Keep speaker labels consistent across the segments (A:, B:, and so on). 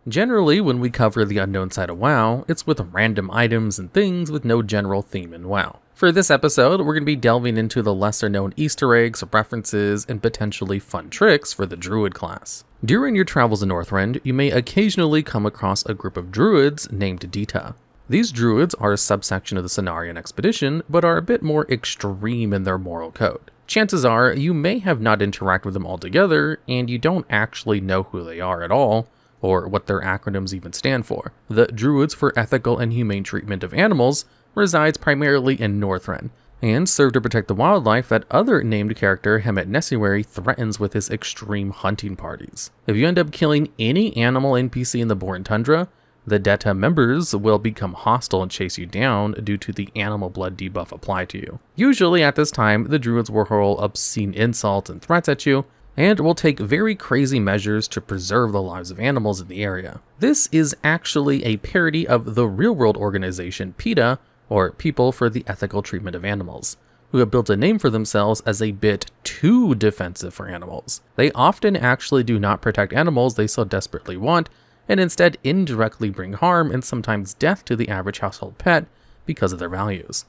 A: Generally, when we cover the unknown side of WoW, it's with random items and things with no general theme in WoW. For this episode, we're going to be delving into the lesser known Easter eggs, references, and potentially fun tricks for the Druid class. During your travels in Northrend, you may occasionally come across a group of Druids named D.E.H.T.A. These Druids are a subsection of the Cenarian expedition, but are a bit more extreme in their moral code. Chances are, you may have not interacted with them altogether, and you don't actually know who they are at all, or what their acronyms even stand for. The Druids for Ethical and Humane Treatment of Animals resides primarily in Northrend, and serve to protect the wildlife that other named character Hemet Nessuary threatens with his extreme hunting parties. If you end up killing any animal NPC in the Borean Tundra, the D.E.H.T.A members will become hostile and chase you down due to the animal blood debuff applied to you. Usually at this time, the Druids will hurl obscene insults and threats at you, and will take very crazy measures to preserve the lives of animals in the area. This is actually a parody of the real-world organization PETA, or People for the Ethical Treatment of Animals, who have built a name for themselves as a bit too defensive for animals. They often actually do not protect animals they so desperately want, and instead indirectly bring harm and sometimes death to the average household pet because of their values.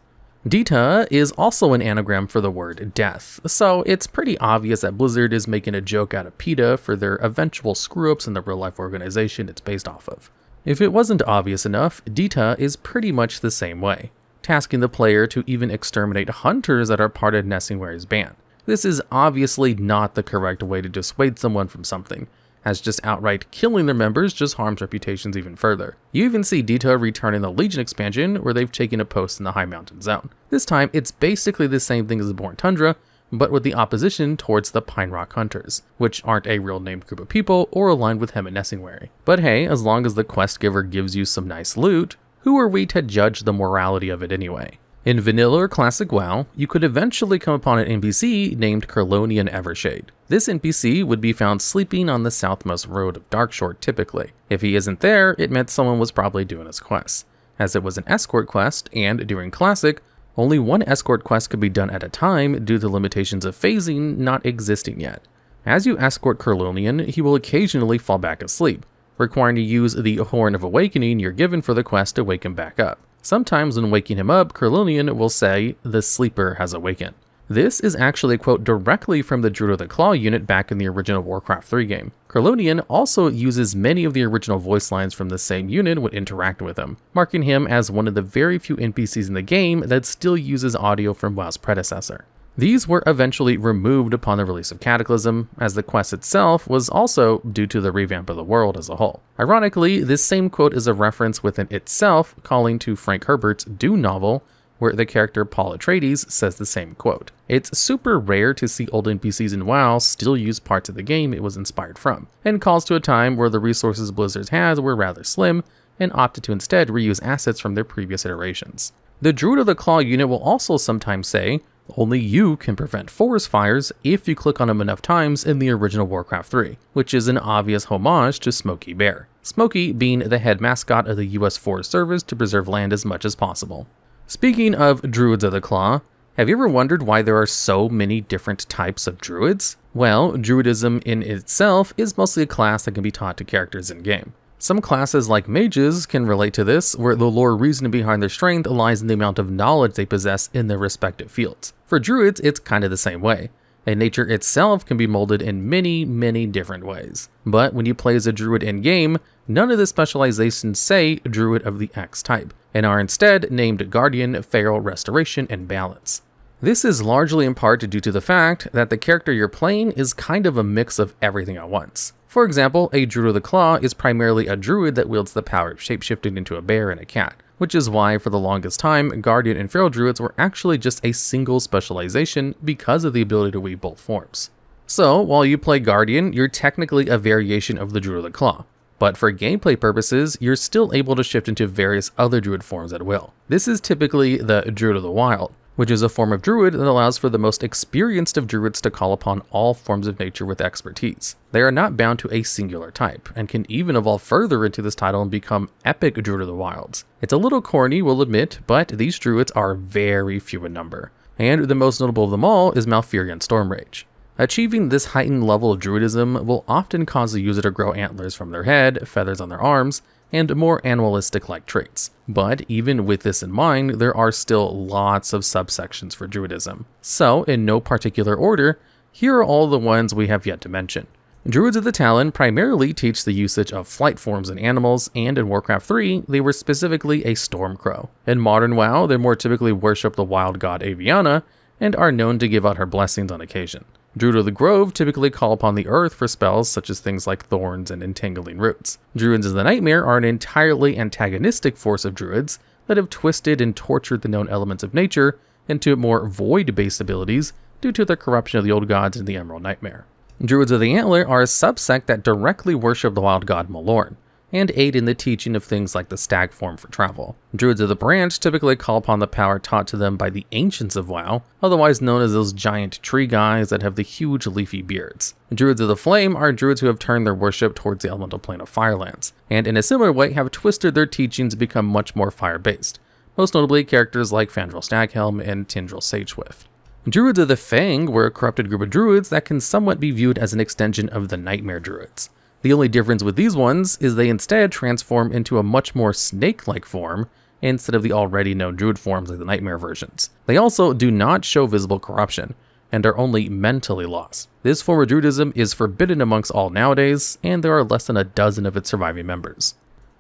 A: D.E.H.T.A is also an anagram for the word death, so it's pretty obvious that Blizzard is making a joke out of PETA for their eventual screw-ups in the real-life organization it's based off of. If it wasn't obvious enough, D.E.H.T.A is pretty much the same way, tasking the player to even exterminate hunters that are part of Nessuary's band. This is obviously not the correct way to dissuade someone from something, as just outright killing their members just harms reputations even further. You even see D.E.H.T.A return in the Legion expansion, where they've taken a post in the High Mountain Zone. This time, it's basically the same thing as the Borean Tundra, but with the opposition towards the Pine Rock Hunters, which aren't a real named group of people or aligned with Hemet Nessuary. But hey, as long as the quest giver gives you some nice loot, who are we to judge the morality of it anyway? In vanilla or classic WoW, you could eventually come upon an NPC named Curlonian Evershade. This NPC would be found sleeping on the southmost road of Darkshore typically. If he isn't there, it meant someone was probably doing his quest, as it was an escort quest, and during classic, only one escort quest could be done at a time due to the limitations of phasing not existing yet. As you escort Curlonian, he will occasionally fall back asleep, requiring you to use the Horn of Awakening you're given for the quest to wake him back up. Sometimes when waking him up, Curlonian will say, "The sleeper has awakened." This is actually a quote directly from the Druid of the Claw unit back in the original Warcraft 3 game. Curlonian also uses many of the original voice lines from the same unit when interacting with him, marking him as one of the very few NPCs in the game that still uses audio from WoW's predecessor. These were eventually removed upon the release of Cataclysm, as the quest itself was also due to the revamp of the world as a whole. Ironically, this same quote is a reference within itself, calling to Frank Herbert's Dune novel, where the character Paul Atreides says the same quote. It's super rare to see old NPCs in WoW still use parts of the game it was inspired from, and calls to a time where the resources Blizzard had were rather slim, and opted to instead reuse assets from their previous iterations. The Druid of the Claw unit will also sometimes say, "Only you can prevent forest fires" if you click on him enough times in the original Warcraft 3, which is an obvious homage to Smokey Bear. Smokey being the head mascot of the US Forest Service to preserve land as much as possible. Speaking of Druids of the Claw, have you ever wondered why there are so many different types of Druids? Well, Druidism in itself is mostly a class that can be taught to characters in-game. Some classes like mages can relate to this, where the lore reason behind their strength lies in the amount of knowledge they possess in their respective fields. For druids, it's kind of the same way, and nature itself can be molded in many different ways. But when you play as a druid in-game, none of the specializations say druid of the X type, and are instead named Guardian, Feral, Restoration, and Balance. This is largely in part due to the fact that the character you're playing is kind of a mix of everything at once. For example, a Druid of the Claw is primarily a druid that wields the power of shapeshifting into a bear and a cat, which is why for the longest time, Guardian and Feral Druids were actually just a single specialization because of the ability to weave both forms. So, while you play Guardian, you're technically a variation of the Druid of the Claw, but for gameplay purposes, you're still able to shift into various other druid forms at will. This is typically the Druid of the Wild, which is a form of druid that allows for the most experienced of druids to call upon all forms of nature with expertise. They are not bound to a singular type, and can even evolve further into this title and become epic Druid of the Wilds. It's a little corny, we'll admit, but these druids are very few in number, and the most notable of them all is Malfurion Stormrage. Achieving this heightened level of druidism will often cause the user to grow antlers from their head, feathers on their arms, and more animalistic-like traits. But even with this in mind, there are still lots of subsections for druidism. So, in no particular order, here are all the ones we have yet to mention. Druids of the Talon primarily teach the usage of flight forms in animals, and in Warcraft 3, they were specifically a Stormcrow. In modern WoW, they more typically worship the wild god Aviana, and are known to give out her blessings on occasion. Druid of the Grove typically call upon the earth for spells such as things like thorns and entangling roots. Druids of the Nightmare are an entirely antagonistic force of druids that have twisted and tortured the known elements of nature into more void-based abilities due to the corruption of the old gods in the Emerald Nightmare. Druids of the Antler are a subsect that directly worship the wild god Malorn, and aid in the teaching of things like the stag form for travel. Druids of the Branch typically call upon the power taught to them by the Ancients of WoW, otherwise known as those giant tree guys that have the huge leafy beards. Druids of the Flame are druids who have turned their worship towards the elemental plane of Firelands, and in a similar way have twisted their teachings to become much more fire-based, most notably characters like Fandral Staghelm and Tindral Sageswift. Druids of the Fang were a corrupted group of druids that can somewhat be viewed as an extension of the Nightmare Druids. The only difference with these ones is they instead transform into a much more snake-like form instead of the already known druid forms like the Nightmare versions. They also do not show visible corruption, and are only mentally lost. This form of druidism is forbidden amongst all nowadays, and there are less than a dozen of its surviving members.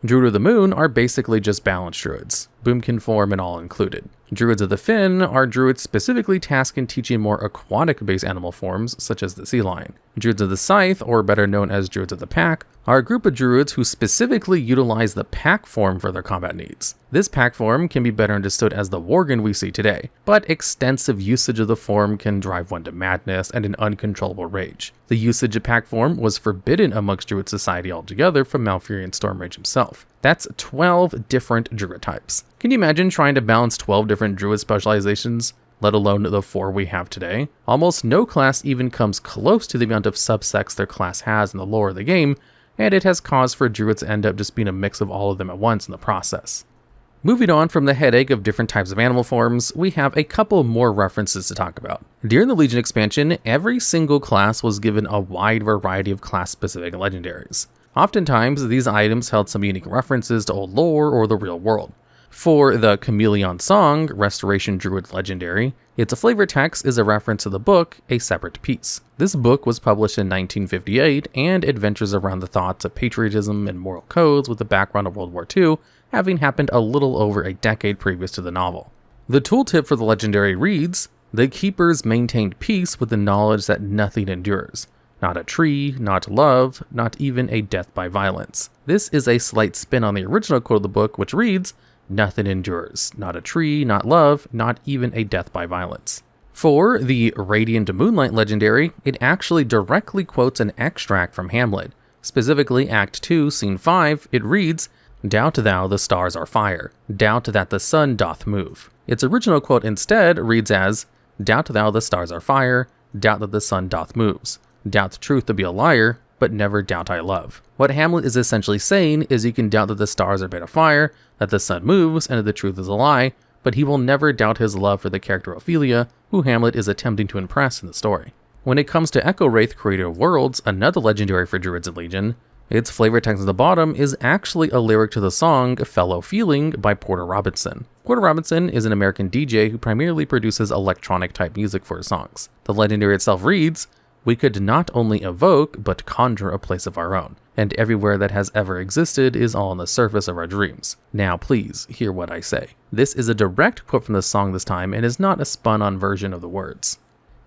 A: Druid of the Moon are basically just balanced druids, boomkin form and all included. Druids of the Fin are druids specifically tasked in teaching more aquatic-based animal forms, such as the sea lion. Druids of the Scythe, or better known as Druids of the Pack, are a group of druids who specifically utilize the pack form for their combat needs. This pack form can be better understood as the Worgen we see today, but extensive usage of the form can drive one to madness and an uncontrollable rage. The usage of pack form was forbidden amongst druid society altogether from Malfurion Stormrage himself. That's 12 different druid types. Can you imagine trying to balance 12 different druid specializations, let alone the 4 we have today? Almost no class even comes close to the amount of subsects their class has in the lore of the game, and it has caused for druids to end up just being a mix of all of them at once in the process. Moving on from the headache of different types of animal forms, we have a couple more references to talk about. During the Legion expansion, every single class was given a wide variety of class-specific legendaries. Oftentimes, these items held some unique references to old lore or the real world. For the Chameleon Song, Restoration Druid Legendary, its flavor text is a reference to the book, A Separate Peace. This book was published in 1958 and adventures around the thoughts of patriotism and moral codes with the background of World War II, having happened a little over a decade previous to the novel. The tooltip for the legendary reads, "The keepers maintained peace with the knowledge that nothing endures. Not a tree, not love, not even a death by violence." This is a slight spin on the original quote of the book, which reads, "Nothing endures, not a tree, not love, not even a death by violence." For the Radiant Moonlight Legendary, it actually directly quotes an extract from Hamlet. Specifically, Act 2, Scene 5, it reads, "Doubt thou the stars are fire, doubt that the sun doth move." Its original quote instead reads as, "Doubt thou the stars are fire, doubt that the sun doth moves. Doubt the truth to be a liar, but never doubt I love." What Hamlet is essentially saying is you can doubt that the stars are made of fire, that the sun moves, and that the truth is a lie, but he will never doubt his love for the character Ophelia, who Hamlet is attempting to impress in the story. When it comes to Echo Wraith, Creator of Worlds, another legendary for Druids and Legion, its flavor text at the bottom is actually a lyric to the song Fellow Feeling by Porter Robinson. Porter Robinson is an American DJ who primarily produces electronic type music for his songs. The legendary itself reads, "We could not only evoke, but conjure a place of our own, and everywhere that has ever existed is all on the surface of our dreams. Now please, hear what I say." This is a direct quote from the song this time, and is not a spun-on version of the words.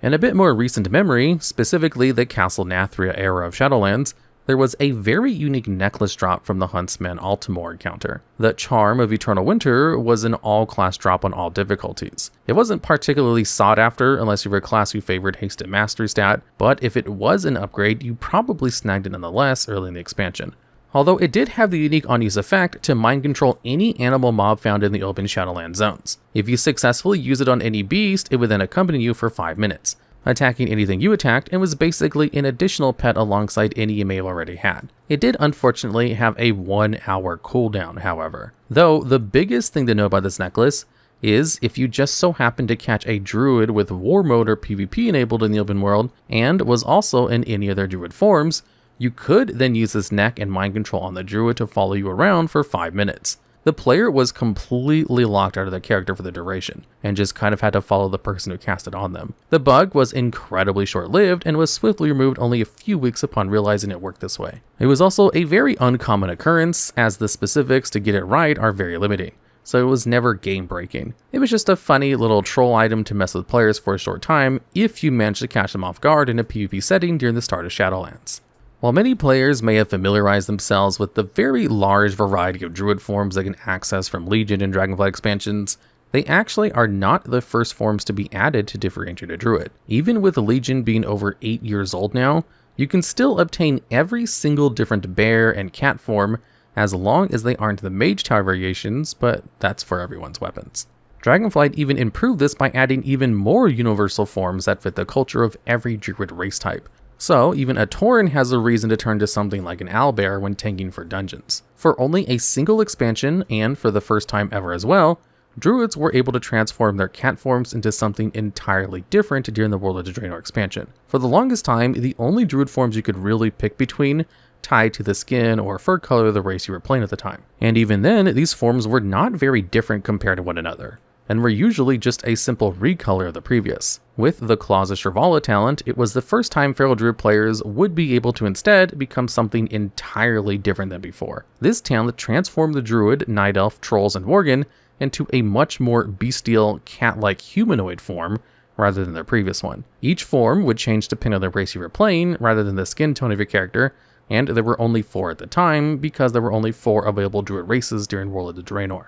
A: In a bit more recent memory, specifically the Castle Nathria era of Shadowlands, there was a very unique necklace drop from the Huntsman Altamore encounter. The Charm of Eternal Winter was an all-class drop on all difficulties. It wasn't particularly sought after unless you were a class who favored haste and mastery stat, but if it was an upgrade, you probably snagged it nonetheless early in the expansion. Although it did have the unique on-use effect to mind control any animal mob found in the open Shadowland zones. If you successfully use it on any beast, it would then accompany you for 5 minutes, attacking anything you attacked, and was basically an additional pet alongside any you may have already had. It did unfortunately have a 1-hour cooldown, however. Though the biggest thing to know about this necklace is if you just so happen to catch a druid with war mode or PvP enabled in the open world and was also in any of their druid forms, you could then use this neck and mind control on the druid to follow you around for 5 minutes. The player was completely locked out of their character for the duration, and just kind of had to follow the person who cast it on them. The bug was incredibly short-lived and was swiftly removed only a few weeks upon realizing it worked this way. It was also a very uncommon occurrence, as the specifics to get it right are very limiting, so it was never game-breaking. It was just a funny little troll item to mess with players for a short time if you managed to catch them off guard in a PvP setting during the start of Shadowlands. While many players may have familiarized themselves with the very large variety of druid forms they can access from Legion and Dragonflight expansions, they actually are not the first forms to be added to differentiate a druid. Even with Legion being over 8 years old now, you can still obtain every single different bear and cat form as long as they aren't the mage tower variations, but that's for everyone's weapons. Dragonflight even improved this by adding even more universal forms that fit the culture of every druid race type. So even a Tauren has a reason to turn to something like an owlbear when tanking for dungeons. For only a single expansion, and for the first time ever as well, druids were able to transform their cat forms into something entirely different during the World of Draenor expansion. For the longest time, the only druid forms you could really pick between tied to the skin or fur color of the race you were playing at the time. And even then, these forms were not very different compared to one another, and were usually just a simple recolor of the previous. With the Claws of Shirvallah talent, it was the first time Feral Druid players would be able to instead become something entirely different than before. This talent transformed the Druid, Night Elf, Trolls, and Worgen into a much more bestial, cat-like humanoid form rather than their previous one. Each form would change depending on the race you were playing rather than the skin tone of your character, and there were only 4 at the time because there were only 4 available Druid races during World of Draenor.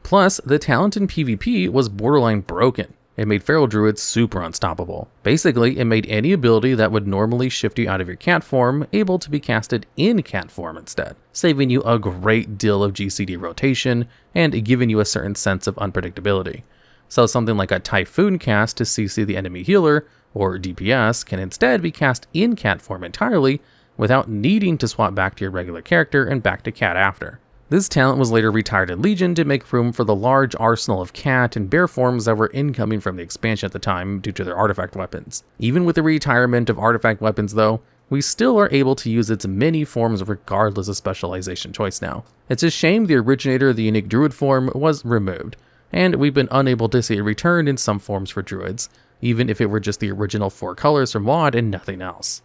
A: Plus, the talent in PvP was borderline broken. It made Feral Druids super unstoppable. Basically, it made any ability that would normally shift you out of your cat form able to be casted in cat form instead, saving you a great deal of GCD rotation and giving you a certain sense of unpredictability. So something like a Typhoon cast to CC the enemy healer, or DPS, can instead be cast in cat form entirely without needing to swap back to your regular character and back to cat after. This talent was later retired in Legion to make room for the large arsenal of cat and bear forms that were incoming from the expansion at the time due to their artifact weapons. Even with the retirement of artifact weapons though, we still are able to use its many forms regardless of specialization choice now. It's a shame the originator of the unique druid form was removed, and we've been unable to see it return in some forms for druids, even if it were just the original 4 colors from WoD and nothing else.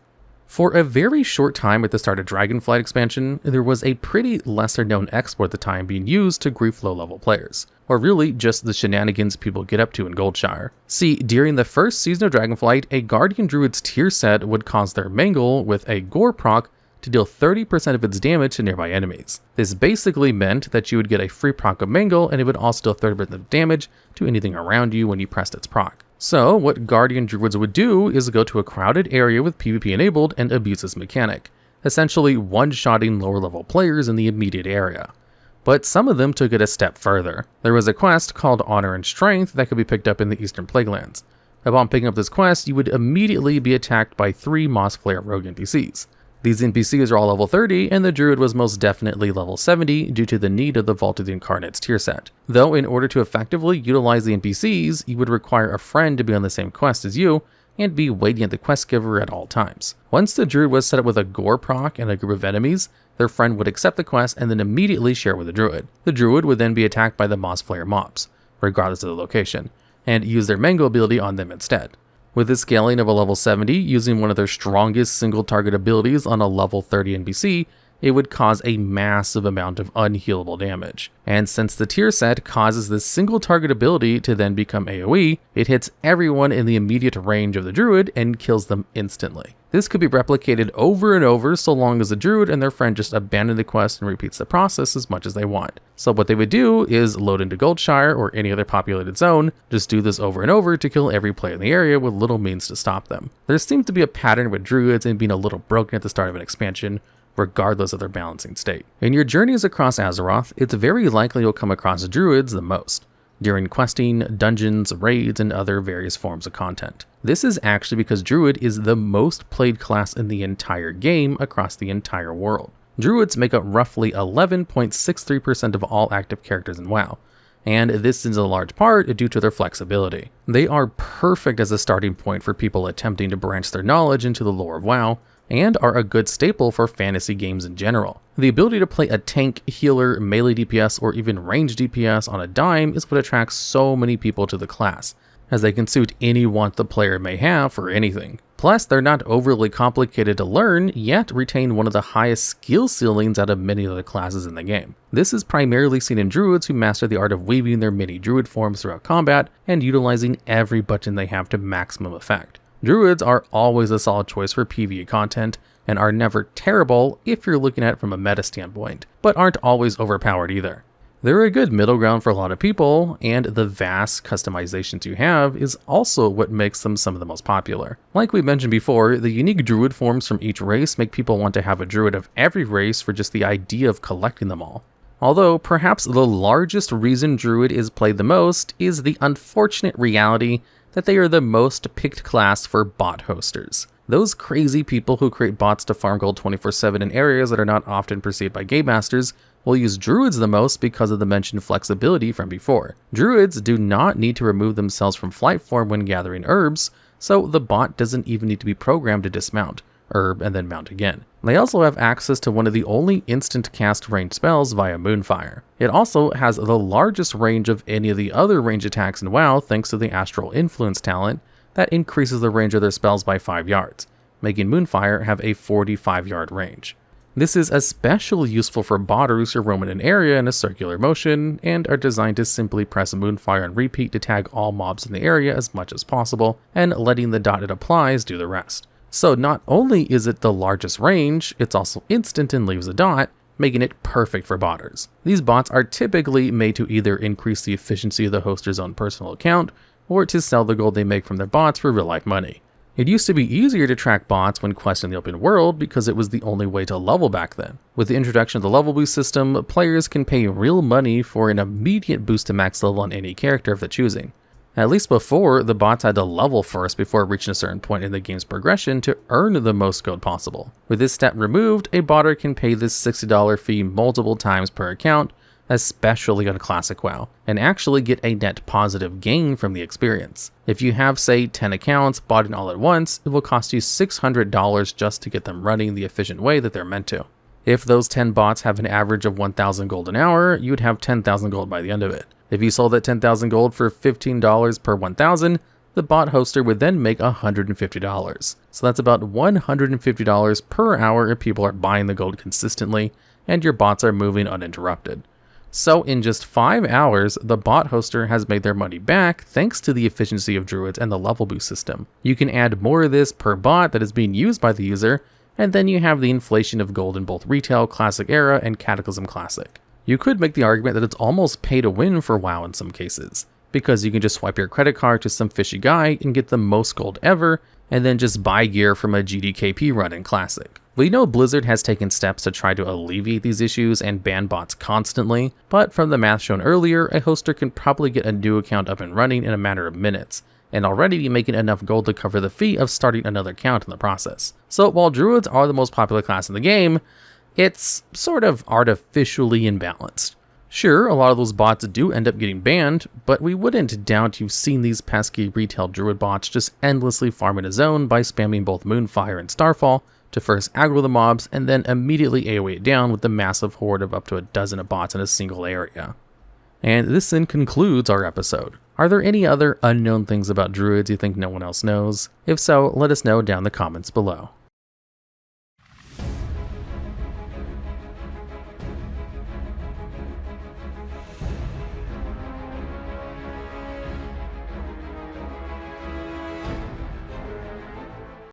A: For a very short time at the start of Dragonflight expansion, there was a pretty lesser known exploit at the time being used to grief low level players, or really just the shenanigans people get up to in Goldshire. See, during the first season of Dragonflight, a Guardian Druid's tier set would cause their Mangle with a Gore proc to deal 30% of its damage to nearby enemies. This basically meant that you would get a free proc of Mangle, and it would also deal 30% of damage to anything around you when you pressed its proc. So what Guardian Druids would do is go to a crowded area with PvP enabled and abuse this mechanic, essentially one-shotting lower level players in the immediate area. But some of them took it a step further. There was a quest called Honor and Strength that could be picked up in the Eastern Plaguelands. Upon picking up this quest, you would immediately be attacked by 3 Moss Flare rogue NPCs. These NPCs are all level 30, and the Druid was most definitely level 70 due to the need of the Vault of the Incarnates tier set. Though in order to effectively utilize the NPCs, you would require a friend to be on the same quest as you, and be waiting at the quest giver at all times. Once the Druid was set up with a Gore proc and a group of enemies, their friend would accept the quest and then immediately share with the Druid. The Druid would then be attacked by the Moss Flare mobs, regardless of the location, and use their Mango ability on them instead. With the scaling of a level 70 using one of their strongest single target abilities on a level 30 NPC, it would cause a massive amount of unhealable damage. And since the tier set causes this single target ability to then become AoE, it hits everyone in the immediate range of the Druid and kills them instantly. This could be replicated over and over so long as the Druid and their friend just abandon the quest and repeats the process as much as they want. So what they would do is load into Goldshire or any other populated zone, just do this over and over to kill every player in the area with little means to stop them. There seems to be a pattern with Druids and being a little broken at the start of an expansion, regardless of their balancing state. In your journeys across Azeroth, it's very likely you'll come across Druids the most, during questing, dungeons, raids, and other various forms of content. This is actually because Druid is the most played class in the entire game across the entire world. Druids make up roughly 11.63% of all active characters in WoW, and this is a large part due to their flexibility. They are perfect as a starting point for people attempting to branch their knowledge into the lore of WoW, and are a good staple for fantasy games in general. The ability to play a tank, healer, melee DPS, or even range DPS on a dime is what attracts so many people to the class, as they can suit any want the player may have for anything. Plus, they're not overly complicated to learn, yet retain one of the highest skill ceilings out of many of the classes in the game. This is primarily seen in druids who master the art of weaving their many druid forms throughout combat and utilizing every button they have to maximum effect. Druids are always a solid choice for PvE content, and are never terrible if you're looking at it from a meta standpoint, but aren't always overpowered either. They're a good middle ground for a lot of people, and the vast customizations you have is also what makes them some of the most popular. Like we mentioned before, the unique druid forms from each race make people want to have a druid of every race for just the idea of collecting them all. Although perhaps the largest reason druid is played the most is the unfortunate reality that they are the most picked class for bot hosters. Those crazy people who create bots to farm gold 24/7 in areas that are not often perceived by game masters will use druids the most because of the mentioned flexibility from before. Druids do not need to remove themselves from flight form when gathering herbs, so the bot doesn't even need to be programmed to dismount, herb, and then mount again. They also have access to one of the only instant cast range spells via Moonfire. It also has the largest range of any of the other range attacks in WoW thanks to the Astral Influence talent that increases the range of their spells by 5 yards, making Moonfire have a 45-yard range. This is especially useful for botters who roam in an area in a circular motion and are designed to simply press Moonfire and repeat to tag all mobs in the area as much as possible, and letting the dot it applies do the rest. So not only is it the largest range, it's also instant and leaves a dot, making it perfect for botters. These bots are typically made to either increase the efficiency of the hoster's own personal account, or to sell the gold they make from their bots for real-life money. It used to be easier to track bots when questing the open world because it was the only way to level back then. With the introduction of the level boost system, players can pay real money for an immediate boost to max level on any character of their choosing. At least before, the bots had to level first before reaching a certain point in the game's progression to earn the most gold possible. With this step removed, a botter can pay this $60 fee multiple times per account, especially on Classic WoW, and actually get a net positive gain from the experience. If you have, say, 10 accounts bought in all at once, it will cost you $600 just to get them running the efficient way that they're meant to. If those 10 bots have an average of 1,000 gold an hour, you'd have 10,000 gold by the end of it. If you sold that 10,000 gold for $15 per 1,000, the bot hoster would then make $150. So that's about $150 per hour if people are buying the gold consistently and your bots are moving uninterrupted. So in just 5 hours, the bot hoster has made their money back thanks to the efficiency of druids and the level boost system. You can add more of this per bot that is being used by the user, and then you have the inflation of gold in both Retail, Classic Era, and Cataclysm Classic. You could make the argument that it's almost pay to win for WoW in some cases, because you can just swipe your credit card to some fishy guy and get the most gold ever, and then just buy gear from a GDKP run in Classic. We know Blizzard has taken steps to try to alleviate these issues and ban bots constantly, but from the math shown earlier, a hoster can probably get a new account up and running in a matter of minutes, and already be making enough gold to cover the fee of starting another account in the process. So while druids are the most popular class in the game, it's sort of artificially imbalanced. Sure, a lot of those bots do end up getting banned, but we wouldn't doubt you've seen these pesky retail druid bots just endlessly farming a zone by spamming both Moonfire and Starfall to first aggro the mobs and then immediately AoE it down with the massive horde of up to a dozen of bots in a single area. And this then concludes our episode. Are there any other unknown things about druids you think no one else knows? If so, let us know down in the comments below.